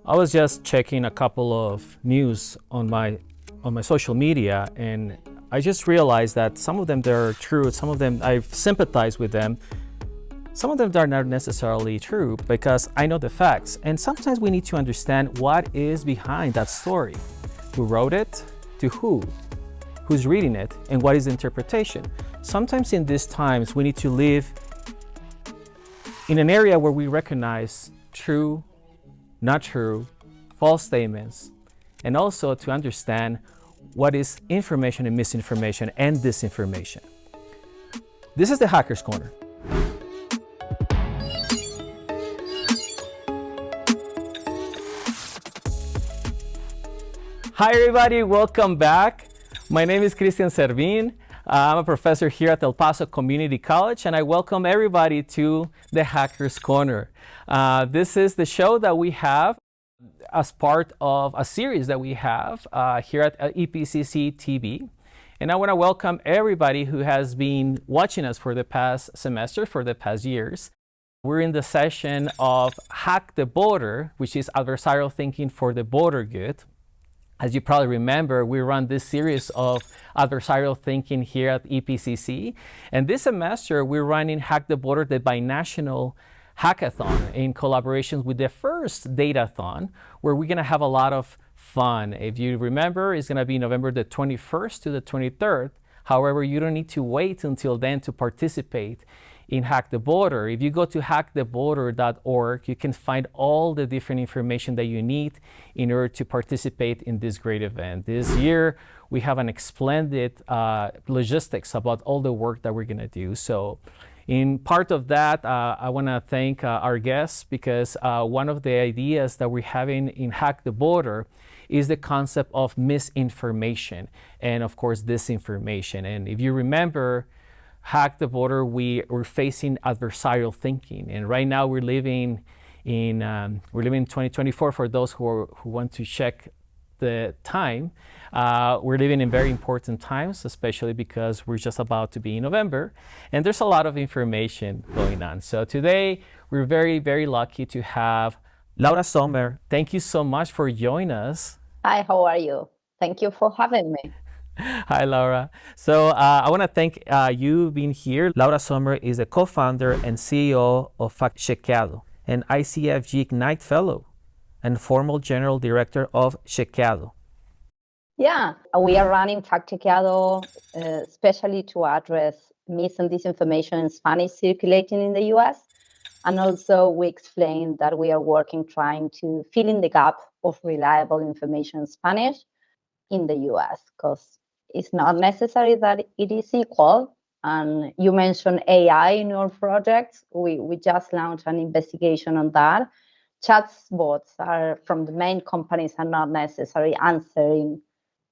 I was just checking a couple of news on my social media, and I just realized that some of them they're true, some of them I've sympathized with them, some of them are not necessarily true because I know the facts. And sometimes we need to understand what is behind that story. Who wrote it? To who? Who's reading it? And what is the interpretation? Sometimes in these times we need to live in an area where we recognize true, not true, false statements, and also to understand what is information and misinformation and disinformation. This is the Hacker's Corner. Hi everybody, welcome back. My name is Servín. I'm a professor here at El Paso Community College, and I welcome everybody to the Hacker's Corner. This is the show that we have as part of a series that we have here at EPCC TV. And I want to welcome everybody who has been watching us for the past semester, for the past years. We're in the session of Hack the Border, which is adversarial thinking for the border good. As you probably remember, we run this series of adversarial thinking here at EPCC. And this semester, we're running Hack the Border, the binational hackathon, in collaboration with the first datathon, where we're going to have a lot of fun. If you remember, it's going to be November the 21st to the 23rd. However, you don't need to wait until then to participate in Hack the Border. If you go to hacktheborder.org, you can find all the different information that you need in order to participate in this great event. This year, we have an splendid logistics about all the work that we're going to do. So in part of that, I want to thank our guests, because one of the ideas that we're having in Hack the Border is the concept of misinformation and, of course, disinformation. And if you remember, Hack the Border, we're facing adversarial thinking, and right now we're living in 2024. For those who want to check the time, we're living in very important times, especially because we're just about to be in November, and there's a lot of information going on. So today we're very, very lucky to have Laura Sommer. Thank you so much for joining us. Hi, how are you? Thank you for having me. Hi, Laura. So I want to thank you being here. Laura Sommer is a co-founder and CEO of Factchequeado, an ICFG Ignite Fellow and former General Director of Factchequeado. Yeah, we are running Factchequeado especially to address mis and disinformation in Spanish circulating in the US. And also we explain that we are working trying to fill in the gap of reliable information in Spanish in the US, because it's not necessary that it is equal. And you mentioned AI in your project. We just launched an investigation on that. Chatbots are from the main companies are not necessarily answering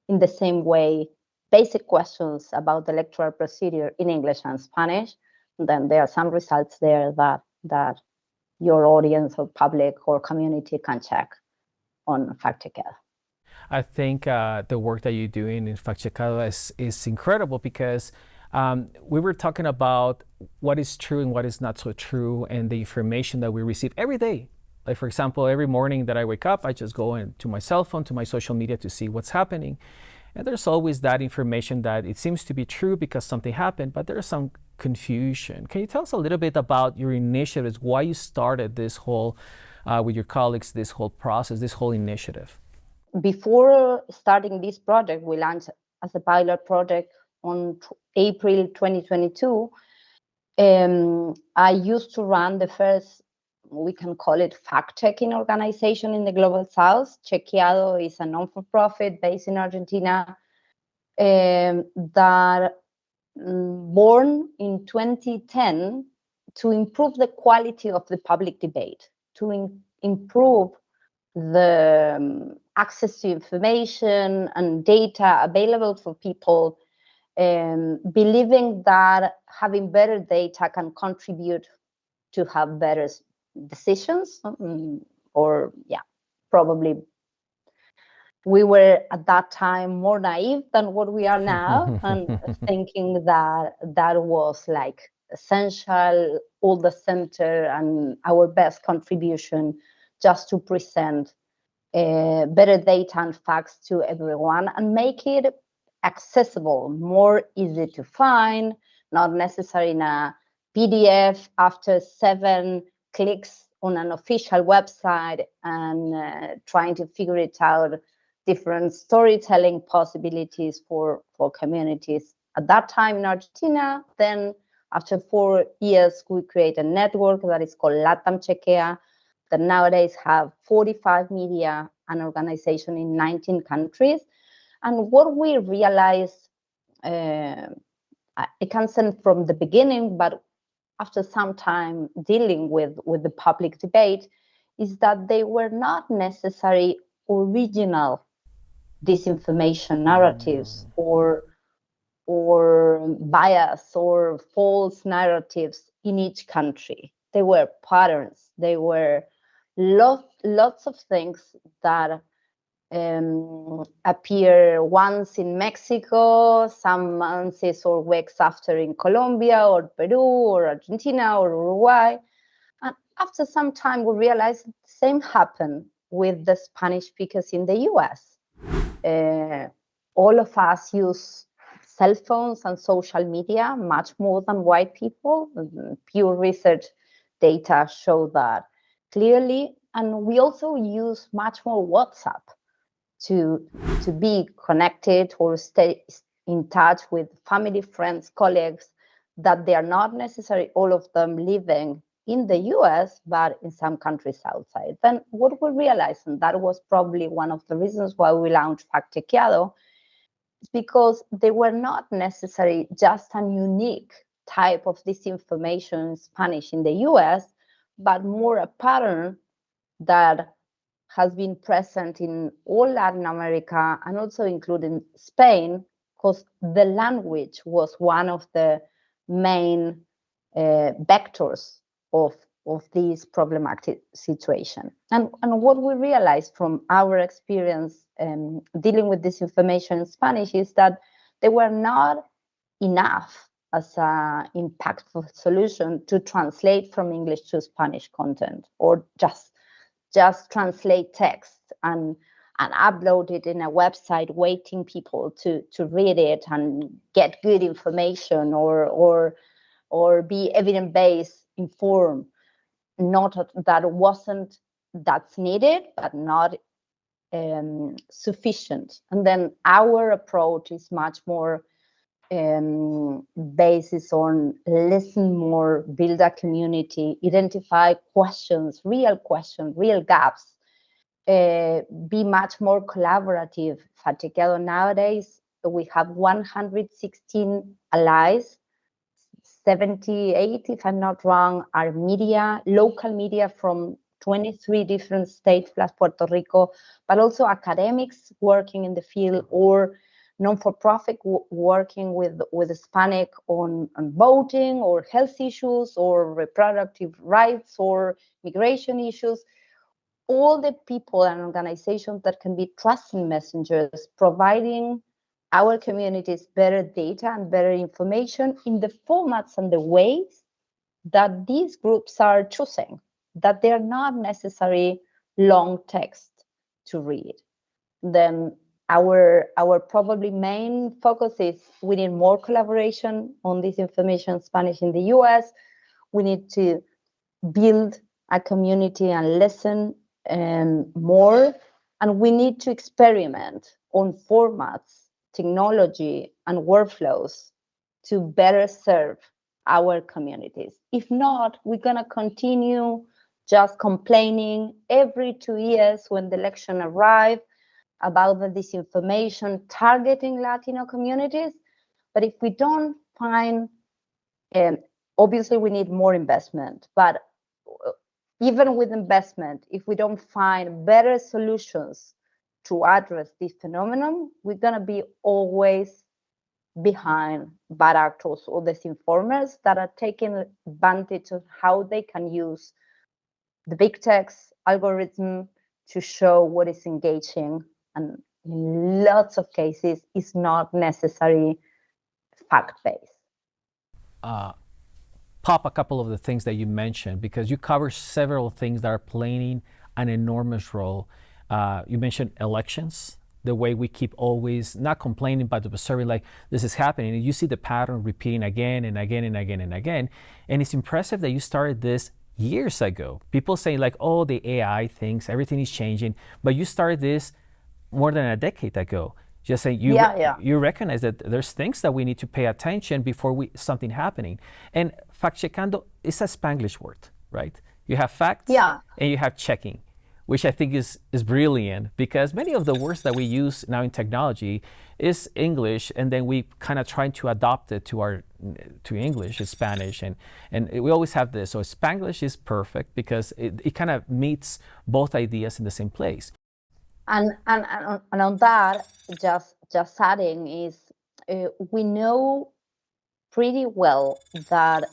in the same way basic questions about the electoral procedure in English and Spanish. And then there are some results there that your audience or public or community can check on Factchequeado. I think the work that you're doing in Factchequeado is incredible, because we were talking about what is true and what is not so true, and the information that we receive every day. Like, for example, every morning that I wake up, I just go into my cell phone, to my social media to see what's happening. And there's always that information that it seems to be true because something happened, but there's some confusion. Can you tell us a little bit about your initiatives, why you started this whole, with your colleagues, this whole process, this whole initiative? Before starting this project, we launched as a pilot project on April 2022. I used to run the first, we can call it fact-checking organization in the Global South. Factchequeado is a non-for-profit based in Argentina that born in 2010 to improve the quality of the public debate, to improve the access to information and data available for people, believing that having better data can contribute to have better decisions, probably we were at that time more naive than what we are now, and thinking that that was like essential, all the center, and our best contribution just to present better data and facts to everyone, and make it accessible, more easy to find, not necessarily in a PDF after 7 clicks on an official website and trying to figure it out, different storytelling possibilities for communities. At that time in Argentina, then after 4 years, we create a network that is called Factchequeado, that nowadays have 45 media and organization in 19 countries. And what we realized, it can send from the beginning, but after some time dealing with the public debate, is that they were not necessary original disinformation narratives or bias or false narratives in each country. They were patterns. They were lots of things that appear once in Mexico, some months or weeks after in Colombia or Peru or Argentina or Uruguay. And after some time, we realized the same happened with the Spanish speakers in the US. All of us use cell phones and social media much more than white people. Pure research data show that clearly. And we also use much more WhatsApp to be connected or stay in touch with family, friends, colleagues, that they are not necessarily all of them living in the US, but in some countries outside. Then what we realized, and that was probably one of the reasons why we launched Factchequeado, is because they were not necessarily just a unique type of disinformation in Spanish in the US, but more a pattern that has been present in all Latin America and also including Spain, because the language was one of the main vectors of this problematic situation. And what we realized from our experience dealing with disinformation in Spanish is that they were not enough as an impactful solution to translate from English to Spanish content, or just translate text and upload it in a website, waiting people to read it and get good information or be evidence-based, informed. Not that wasn't that's needed, but not sufficient. And then our approach is much more basis on listen more, build a community, identify questions, real gaps, be much more collaborative. Factchequeado nowadays, we have 116 allies, 78, if I'm not wrong, are media, local media from 23 different states plus Puerto Rico, but also academics working in the field or non-for-profit working with Hispanic on voting or health issues or reproductive rights or migration issues. All the people and organizations that can be trusted messengers, providing our communities better data and better information in the formats and the ways that these groups are choosing, that they're not necessarily long text to read. Then our probably main focus is we need more collaboration on this information in Spanish in the US. We need to build a community and listen more. And we need to experiment on formats, technology, and workflows to better serve our communities. If not, we're going to continue just complaining every 2 years when the election arrives about the disinformation targeting Latino communities. But if we don't find, obviously we need more investment, but even with investment, if we don't find better solutions to address this phenomenon, we're going to be always behind bad actors or disinformers that are taking advantage of how they can use the big text algorithm to show what is engaging, and in lots of cases it's not necessarily fact-based. Pop a couple of the things that you mentioned, because you cover several things that are playing an enormous role You mentioned elections, the way we keep always not complaining, but observing like this is happening. And you see the pattern repeating again and again and again and again. And it's impressive that you started this years ago. People say like, oh, the AI things, everything is changing. But you started this more than a decade ago. Just saying you recognize that there's things that we need to pay attention before something happening. And factchequeando is a Spanglish word, right? You have facts and you have checking, which I think is brilliant, because many of the words that we use now in technology is English, and then we kind of try to adopt it to English, Spanish, and we always have this. So Spanglish is perfect because it kind of meets both ideas in the same place. And on that, just adding is we know pretty well that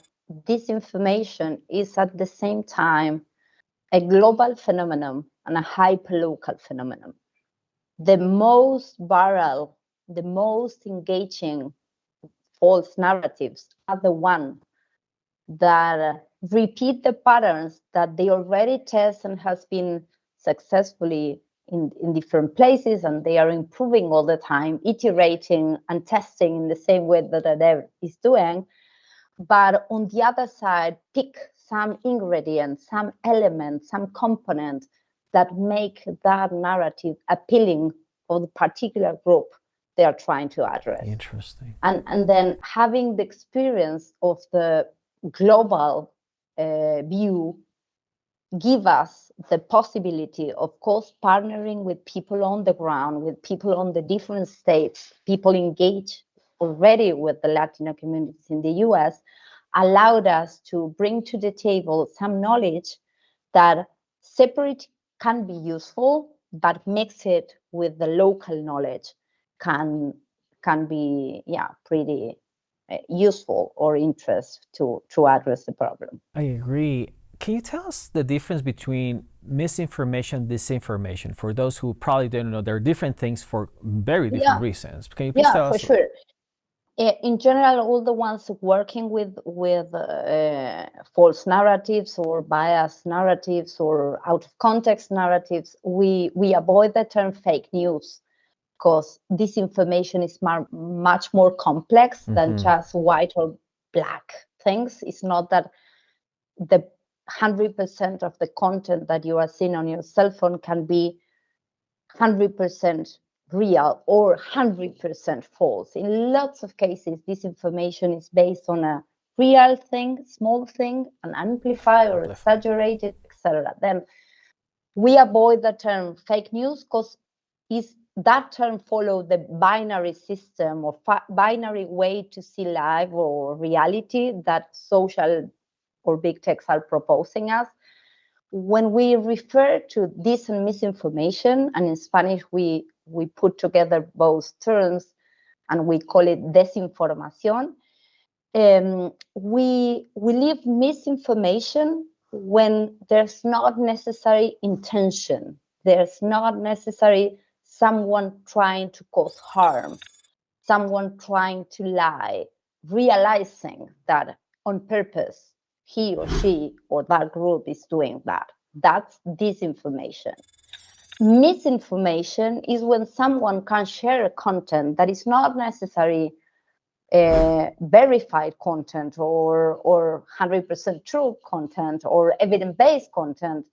disinformation is at the same time a global phenomenon and a hyperlocal phenomenon. The most viral, the most engaging false narratives are the ones that repeat the patterns that they already test and has been successfully in different places, and they are improving all the time, iterating and testing in the same way that a dev is doing. But on the other side, pick some ingredient, some element, some component that make that narrative appealing for the particular group they are trying to address. Interesting. And then having the experience of the global view give us the possibility, of course, partnering with people on the ground, with people on the different states, people engaged already with the Latino communities in the US, allowed us to bring to the table some knowledge that separate can be useful, but mix it with the local knowledge can be pretty useful or interest to address the problem. I agree. Can you tell us the difference between misinformation and disinformation? For those who probably don't know, there are different things for very different reasons. Can you please tell us? For sure. In general, all the ones working with false narratives or biased narratives or out of context narratives, we avoid the term fake news, because disinformation is much more complex than just white or black things. It's not that the 100% of the content that you are seeing on your cell phone can be 100% real or 100% false. In lots of cases, disinformation is based on a real thing, small thing, an amplified or exaggerated, etc. Then we avoid the term fake news because that term follow the binary system or binary way to see life or reality that social or big techs are proposing us. When we refer to dis and misinformation, and in Spanish we put together both terms and we call it desinformación, we leave misinformation when there's not necessary intention, there's not necessary someone trying to cause harm, someone trying to lie, realizing that on purpose he or she or that group is doing that. That's disinformation. Misinformation is when someone can share a content that is not necessarily verified content or 100% true content or evidence-based content,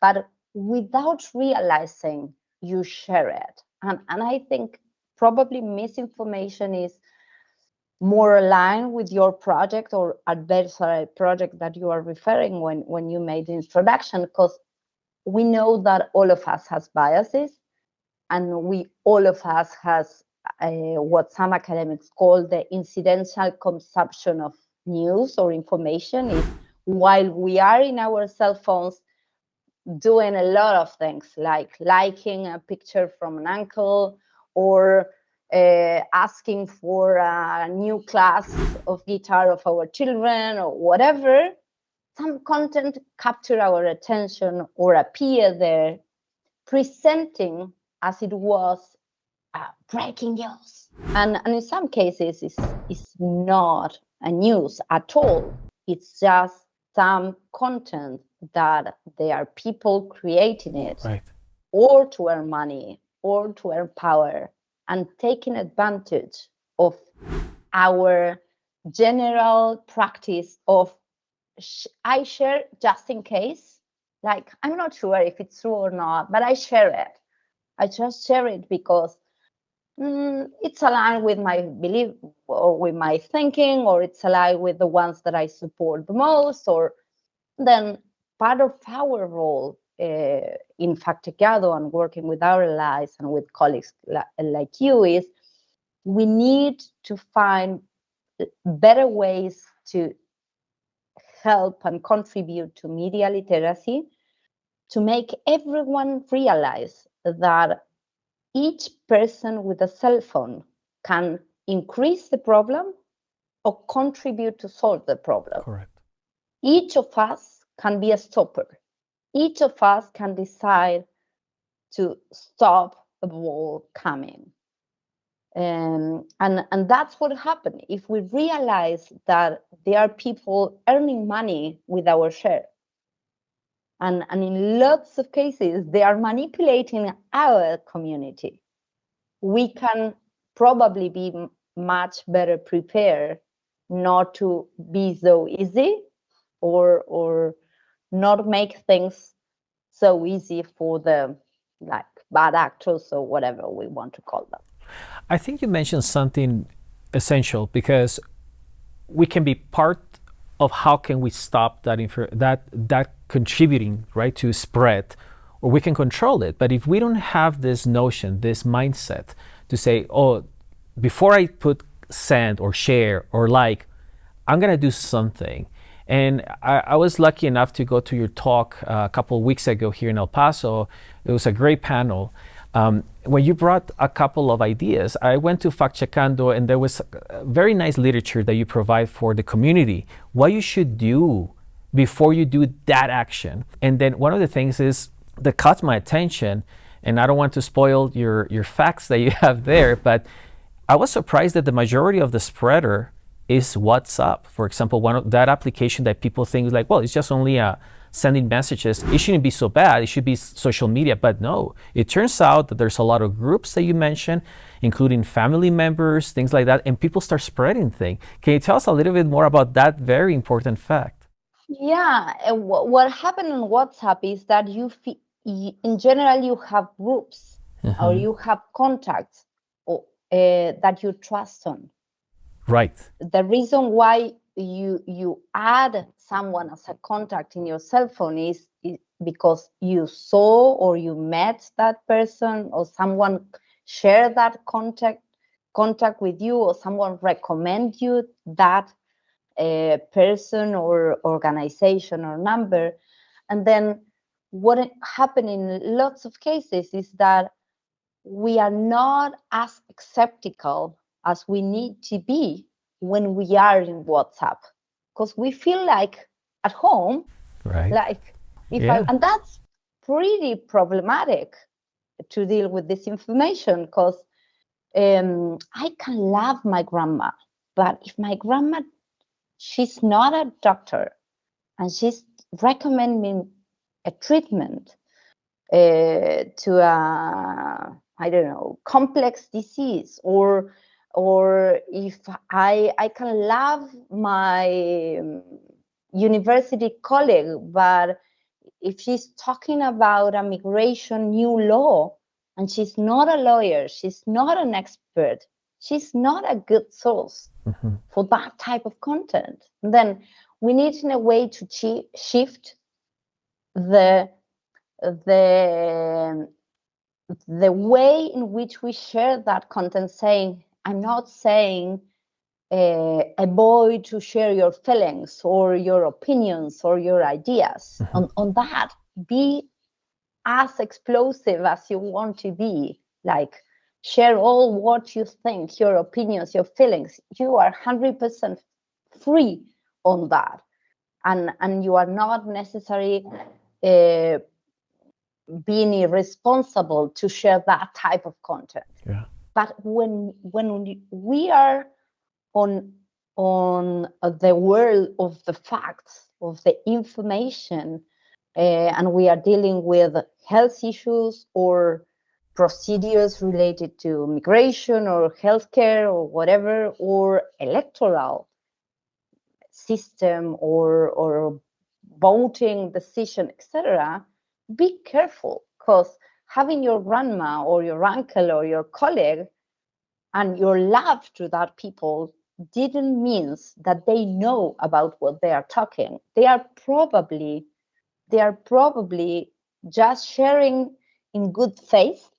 but without realizing you share it. And I think probably misinformation is more aligned with your project or adversarial project that you are referring when you made the introduction, because we know that all of us has biases, and all of us has what some academics call the incidental consumption of news or information. Is while we are in our cell phones doing a lot of things like liking a picture from an uncle or asking for a new class of guitar of our children or whatever, some content capture our attention or appear there, presenting as it was breaking news. And in some cases, it's not a news at all. It's just some content that there are people creating it. Right. or to earn money or to earn power, and taking advantage of our general practice of I share just in case. Like, I'm not sure if it's true or not, but I share it. I just share it because it's aligned with my belief or with my thinking, or it's aligned with the ones that I support the most. Or then part of our role in Factchequeado and working with our allies and with colleagues like you is we need to find better ways to help and contribute to media literacy, to make everyone realize that each person with a cell phone can increase the problem or contribute to solve the problem. Correct. Each of us can be a stopper. Each of us can decide to stop a wall coming. And that's what happened. If we realize that there are people earning money with our share, and in lots of cases, they are manipulating our community, we can probably be much better prepared not to be so easy or not make things so easy for the like bad actors or whatever we want to call them. I think you mentioned something essential, because we can be part of how can we stop that contributing, right, to spread, or we can control it. But if we don't have this notion, this mindset to say, oh, before I put send or share or like, I'm gonna do something. And I was lucky enough to go to your talk a couple of weeks ago here in El Paso. It was a great panel. When you brought a couple of ideas, I went to Factchequeado, and there was very nice literature that you provide for the community, what you should do before you do that action. And then one of the things is that caught my attention, and I don't want to spoil your facts that you have there, but I was surprised that the majority of the spreader is WhatsApp. For example, one of that application that people think is like, well, it's just only sending messages. It shouldn't be so bad. It should be social media. But no, it turns out that there's a lot of groups that you mentioned, including family members, things like that, and people start spreading things. Can you tell us a little bit more about that very important fact? Yeah, what happened on WhatsApp is that in general, you have groups or you have contacts that you trust on. Right. The reason why you add someone as a contact in your cell phone is because you saw or you met that person, or someone shared that contact with you, or someone recommend you that person or organization or number. And then what happened in lots of cases is that we are not as skeptical as we need to be when we are in WhatsApp, because we feel like at home, right? Like and that's pretty problematic to deal with this information, because I can love my grandma, but if my grandma, she's not a doctor and she's recommending a treatment to a, I don't know, complex disease, or if I can love my university colleague, but if she's talking about a migration new law and she's not a lawyer, she's not an expert, she's not a good source for that type of content, then we need in a way to shift the way in which we share that content, saying, I'm not saying avoid to share your feelings or your opinions or your ideas. On that, be as explosive as you want to be, like share all what you think, your opinions, your feelings. You are 100% free on that, and you are not necessarily being irresponsible to share that type of content. Yeah. But when we are on the world of the facts, of the information, and we are dealing with health issues or procedures related to migration or healthcare or whatever, or electoral system or voting decision, etc., be careful, because having your grandma or your uncle or your colleague and your love to that people didn't mean that they know about what they are talking. They are probably just sharing in good faith,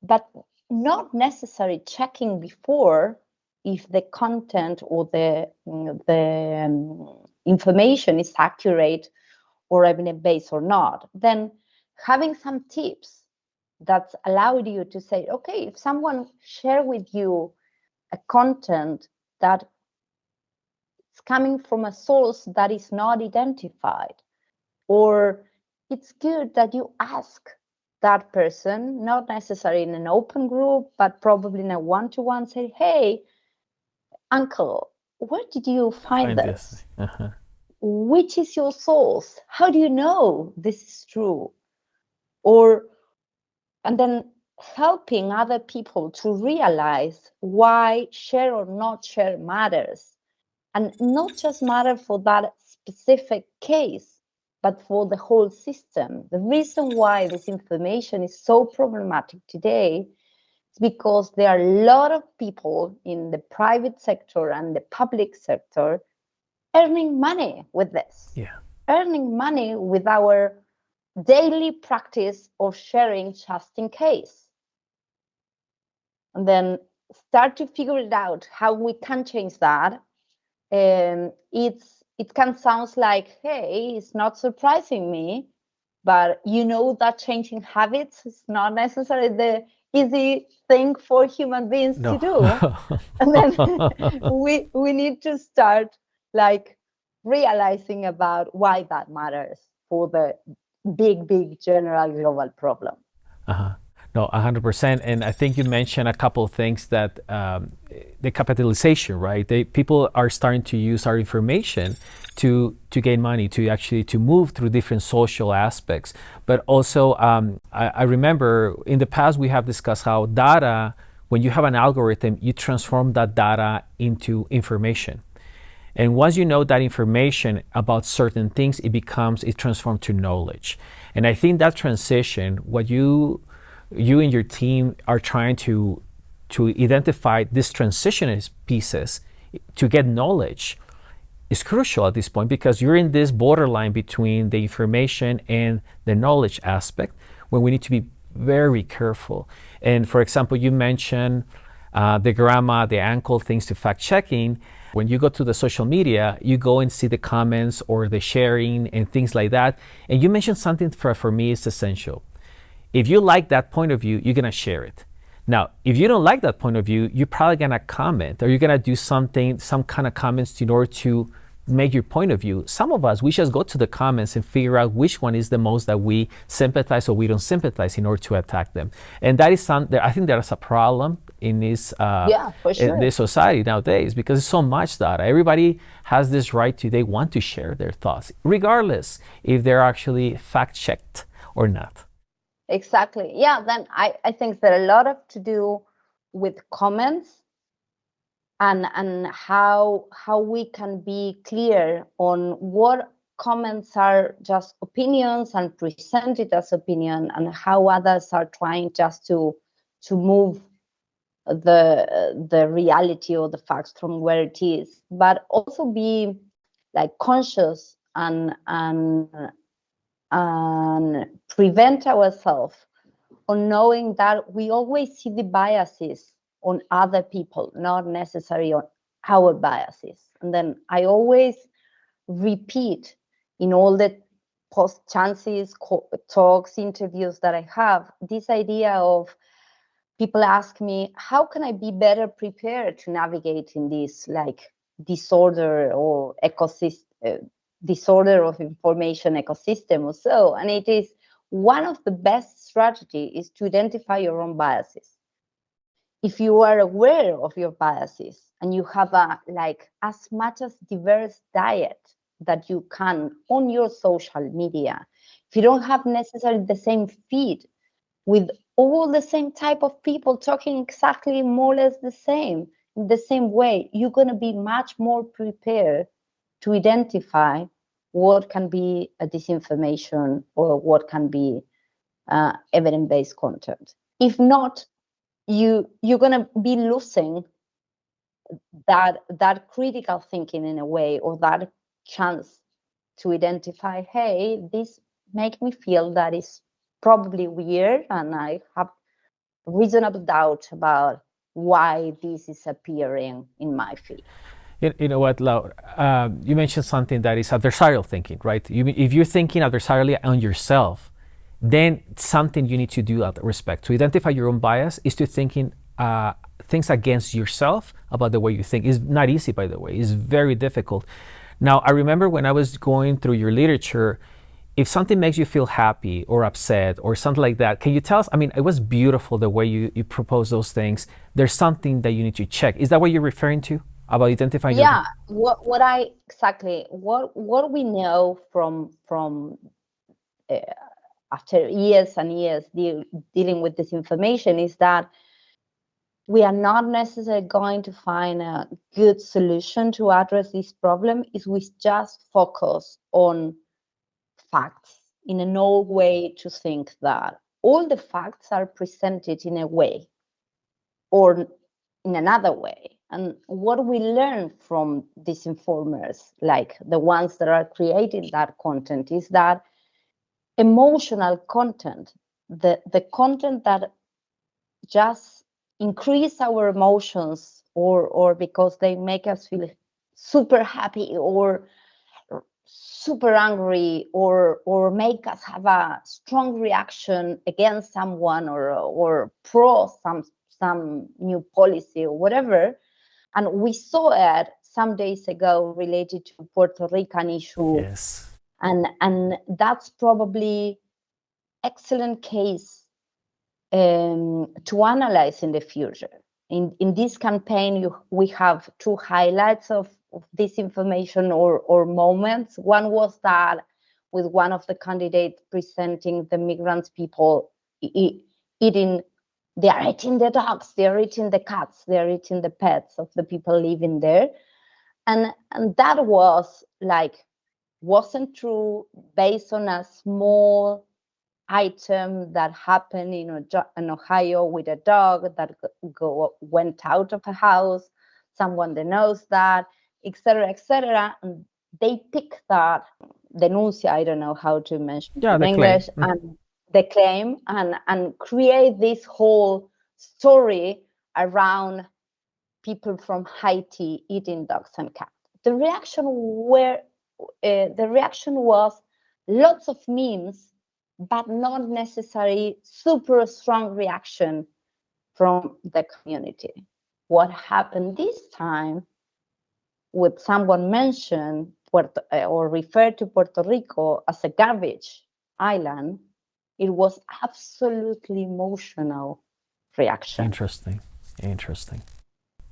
but not necessarily checking before if the content or the information is accurate or evidence-based or not. Then having some tips that allowed you to say, okay, if someone share with you a content that is coming from a source that is not identified, or it's good that you ask that person, not necessarily in an open group, but probably in a one-to-one, say, hey, uncle, where did you find this? Which is your source? How do you know this is true? And then helping other people to realize why share or not share matters, and not just matter for that specific case, but for the whole system. The reason why this information is so problematic today is because there are a lot of people in the private sector and the public sector earning money with this. Earning money with our daily practice of sharing just in case. And then start to figure it out how we can change that. It can sound like, hey, it's not surprising me, but you know that changing habits is not necessarily the easy thing for human beings to do. And then we need to start like realizing about why that matters for the big general global problem. No, 100%. And I think you mentioned a couple of things that the capitalization, right? People are starting to use our information to gain money, to move through different social aspects. But also, I remember in the past we have discussed how data, when you have an algorithm, you transform that data into information. And once you know that information about certain things, it transforms to knowledge. And I think that transition, what you and your team are trying to identify these transitionist pieces to get knowledge is crucial at this point, because you're in this borderline between the information and the knowledge aspect, when we need to be very careful. And for example, you mentioned the grandma, the uncle things to fact checking. When you go to the social media, you go and see the comments or the sharing and things like that. And you mentioned something for me is essential. If you like that point of view, you're going to share it. Now, if you don't like that point of view, you're probably going to comment, or you're going to do some kind of comments in order to make your point of view. Some of us, we just go to the comments and figure out which one is the most that we sympathize or we don't sympathize in order to attack them. And that is something, I think there's a problem in this in this society nowadays, because it's so much data. Everybody has this right they want to share their thoughts, regardless if they're actually fact-checked or not. Exactly. Yeah, then I think there are a lot of to do with comments and how we can be clear on what comments are just opinions and presented as opinion, and how others are trying just to move the reality or the facts from where it is, but also be like conscious and prevent ourselves on knowing that we always see the biases on other people, not necessarily on our biases. And then I always repeat in all the post chances, talks, interviews that I have, this idea of people ask me, how can I be better prepared to navigate in this like disorder or ecosystem, disorder of information ecosystem or so? And it is one of the best strategy is to identify your own biases. If you are aware of your biases and you have as much as diverse diet that you can on your social media, if you don't have necessarily the same feed with all the same type of people talking exactly more or less the same, in the same way, you're going to be much more prepared to identify what can be a disinformation or what can be evidence-based content. If not, you're going to be losing that critical thinking in a way, or that chance to identify, hey, this makes me feel that is probably weird, and I have reasonable doubt about why this is appearing in my feed. You know what, Laura? You mentioned something that is adversarial thinking, right? If you're thinking adversarially on yourself, then something you need to do out of respect to identify your own bias is to thinking things against yourself about the way you think. It's not easy, by the way. It's very difficult. Now, I remember when I was going through your literature, if something makes you feel happy or upset or something like that, can you tell us? I mean, it was beautiful the way you propose those things. There's something that you need to check. Is that what you're referring to about identifying? Yeah, what we know from after years and years dealing with this information is that we are not necessarily going to find a good solution to address this problem if we just focus on facts in an old way to think that all the facts are presented in a way or in another way. And what we learn from disinformers, like the ones that are creating that content, is that emotional content, the content that just increase our emotions or because they make us feel super happy or super angry or make us have a strong reaction against someone or pro some new policy or whatever. And we saw it some days ago related to Puerto Rican issue. Yes. And that's probably excellent case to analyze in the future. In this campaign, we have two highlights of this information or moments. One was that with one of the candidates presenting the migrants people eating, they are eating the dogs, they are eating the cats, they are eating the pets of the people living there. And that was wasn't true based on a small item that happened in Ohio with a dog that went out of a house, someone that knows that, etc., etc. And they pick that denuncia, I don't know how to mention it in English, and the claim and create this whole story around people from Haiti eating dogs and cats. The reaction was lots of memes, but not necessarily super strong reaction from the community. What happened this time, with someone mentioned or referred to Puerto Rico as a garbage island, it was absolutely emotional reaction. Interesting.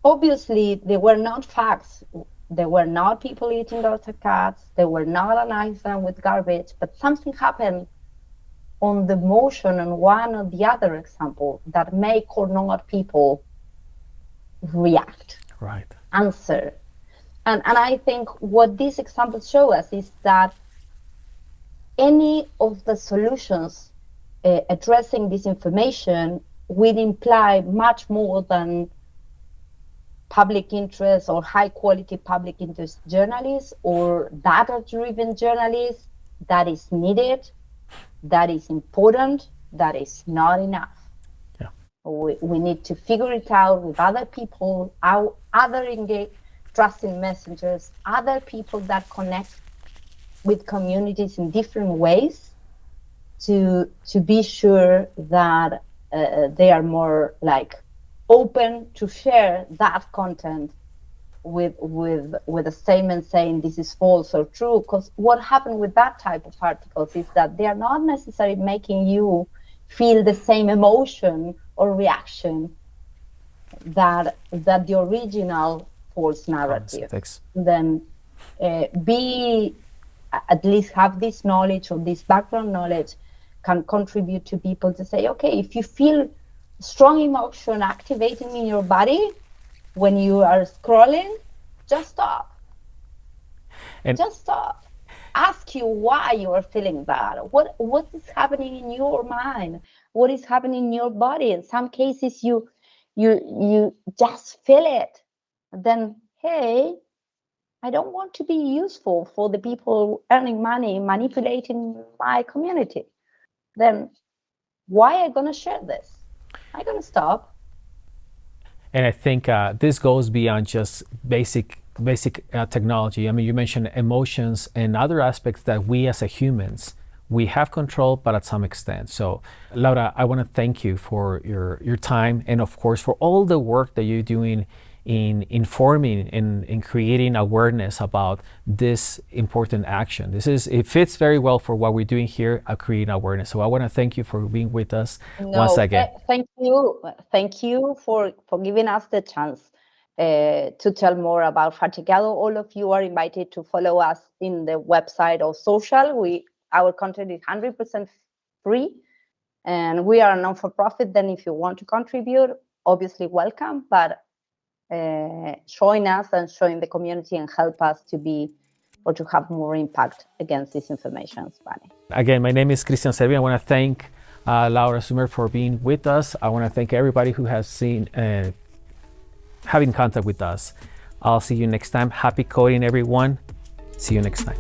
Obviously, they were not facts. There were not people eating dogs and cats. They were not an island with garbage, but something happened on the motion and one or the other example that make or not people react, right, answer. And I think what these examples show us is that any of the solutions addressing disinformation will imply much more than public interest or high quality public interest journalists or data driven journalists. That is needed, that is important, that is not enough. Yeah. We need to figure it out with other people, other engaged trusting messengers, other people that connect with communities in different ways to be sure that they are more open to share that content with a statement saying this is false or true. Because what happened with that type of articles is that they are not necessarily making you feel the same emotion or reaction that the original false narrative. Then be at least have this knowledge or this background knowledge can contribute to people to say, okay, if you feel strong emotion activating in your body when you are scrolling, just stop. Just stop. Ask you why you are feeling that. What is happening in your mind? What is happening in your body? In some cases, you just feel it. Then, hey, I don't want to be useful for the people earning money, manipulating my community. Then why am I going to share this? I'm going to stop. And I think this goes beyond just basic technology. I mean, you mentioned emotions and other aspects that we as humans, we have control, but at some extent. So, Laura, I want to thank you for your time, and of course for all the work that you're doing in informing and in creating awareness about this important action. It fits very well for what we're doing here at creating awareness. So I want to thank you for being with us once again. Thank you for giving us the chance to tell more about Factchequeado. All of you are invited to follow us in the website or social. Our content is 100% free, and we are a non-for-profit. Then if you want to contribute, obviously welcome, but showing us and showing the community and help us to have more impact against disinformation in Spanish. Again, my name is Christian Servín. I want to thank Laura Sumer for being with us. I want to thank everybody who has seen having contact with us. I'll see you next time. Happy coding, everyone. See you next time.